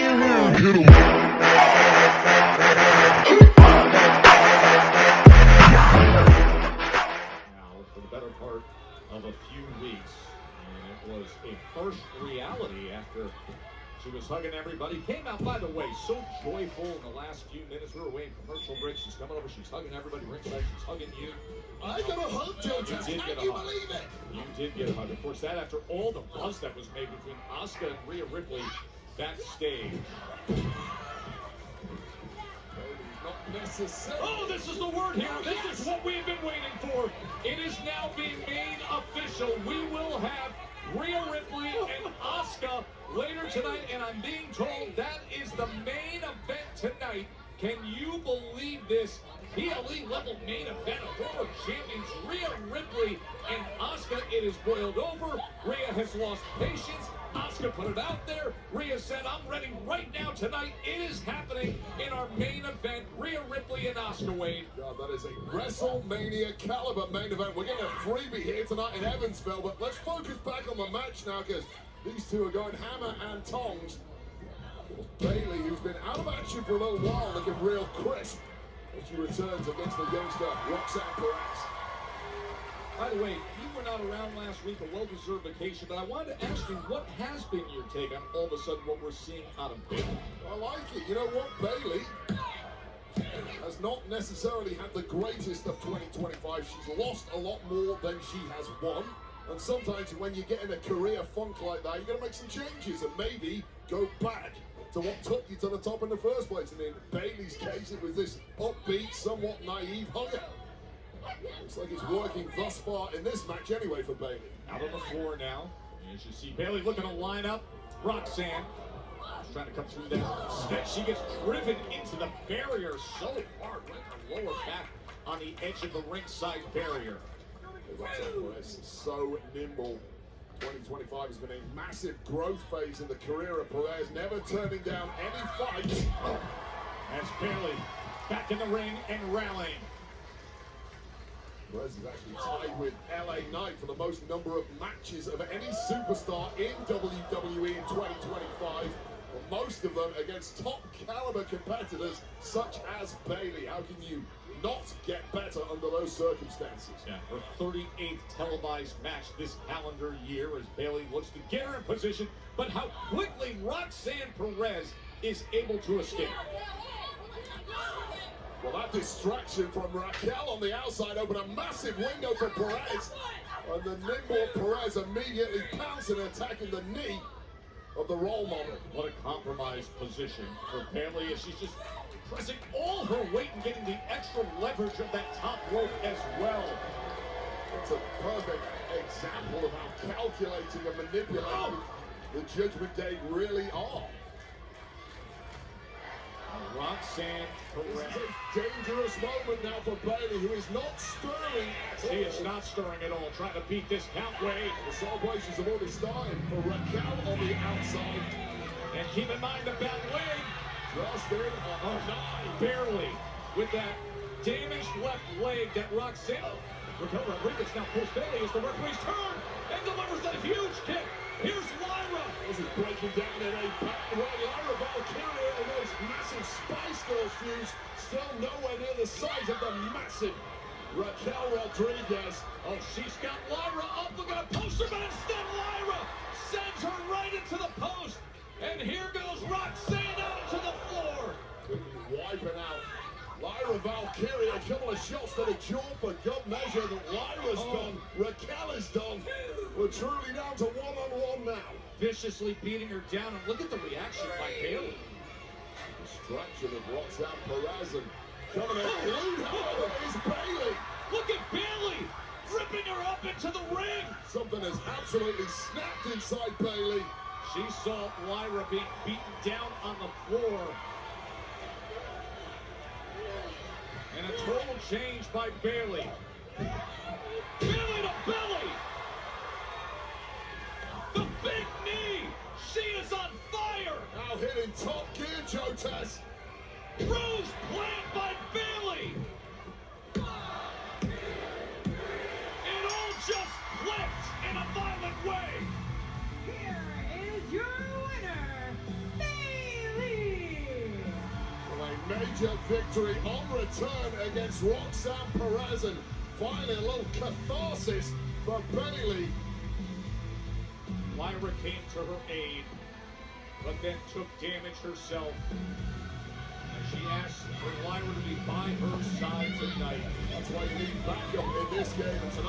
For the better part of a few weeks, and it was a first reality after she was hugging everybody. Came out, by the way, so joyful in the last few minutes. We were waiting for commercial break. She's coming over. She's hugging everybody ringside. She's hugging you. I got a hug, Joe. Can you believe it? You did get a hug. Of course, that after all the buzz that was made between Asuka and Rhea Ripley backstage. Oh, this is the word here. This is what we've been waiting for. It is now being made official. We will have Rhea Ripley and Asuka later tonight, and I'm being told that is the main event tonight. Can you believe this? PLE level main event of former champions Rhea Ripley and Asuka. It is boiled over. Rhea has lost patience. Asuka put it out there. Rhea said, I'm ready right now tonight. It is happening in our main event. Rhea Ripley and Asuka, Wade. God, that is a WrestleMania caliber main event. We're getting a freebie here tonight in Evansville, but let's focus back on the match now, because these two are going hammer and tongs. Bayley, who's been out of action for a little while, looking real crisp as she returns against the youngster, Roxanne Perez. By the way, you were not around last week, a well-deserved vacation, but I wanted to ask you, what has been your take on all of a sudden what we're seeing out of Bayley? I like it. You know what? Bayley has not necessarily had the greatest of 2025. She's lost a lot more than she has won. And sometimes when you get in a career funk like that, you've got to make some changes and maybe go back to what took you to the top in the first place. And in Bayley's case, it was this upbeat, somewhat naive hugger. Looks like it's working thus far in this match anyway for Bayley. Out on the floor now. As you see Bayley looking to line up. Roxanne is trying to come through that. She gets driven into the barrier so hard. Right in her lower back on the edge of the ringside barrier. Roxanne Perez is so nimble. 2025 has been a massive growth phase in the career of Perez, never turning down any fights. As Bayley back in the ring and rallying. Perez is actually tied with LA Knight for the most number of matches of any superstar in WWE in 2025. But most of them against top caliber competitors such as Bayley. How can you not get better under those circumstances? Yeah, her 38th televised match this calendar year as Bayley looks to get her in position. But how quickly Roxanne Perez is able to escape. Well, that distraction from Raquel on the outside opened a massive window for Perez. And the nimble Perez immediately pouncing and attacking the knee of the role model. What a compromised position for Bayley as she's just pressing all her weight and getting the extra leverage of that top rope as well. It's a perfect example of how calculating and manipulating the Judgment Day really are. Roxanne Perez. This is a dangerous moment now for Bayley, who is not stirring at all. She is not stirring at all, trying to beat this count way. The celebrations have already started for Raquel on the outside. And keep in mind the back leg. Just in a nine. Barely. With that damaged left leg that Roxanne. Raquel Rodriguez now pulls Bayley as the referee's turn and delivers that huge kick. Here's Lyra. This is breaking down in a bad way. Lyra Valkyria in those massive Spice Girls shoes, still nowhere near the size of the massive Raquel Rodriguez. Oh, she's got Lyra up. Look at a poster, but instead Lyra sends her right into the post. And here goes Roxanne out to the floor. Wiping out Lyra Valkyria. A couple of shots to the jaw for good measure that Lyra's done. Raquel is done. We're truly down to one-on-one now. Viciously beating her down, and look at the reaction by Bayley. Distraction of Roxanne Perez, and coming out blue, however, is Bayley. Look at Bayley ripping her up into the ring. Something has absolutely snapped inside Bayley. She saw Lyra being beaten down on the floor. And a total change by Bayley. Bayley to belly. The big knee. She is on fire. Now hitting top gear, Joe Tess. Rose plant by Bayley. It all just flipped in a violent way. Here is your winner, Bayley. major victory on return against Roxanne Perez, and finally a little catharsis for Bayley. Lyra came to her aid, but then took damage herself. As she asked for Lyra to be by her side tonight. That's why you need backup in this game, and tonight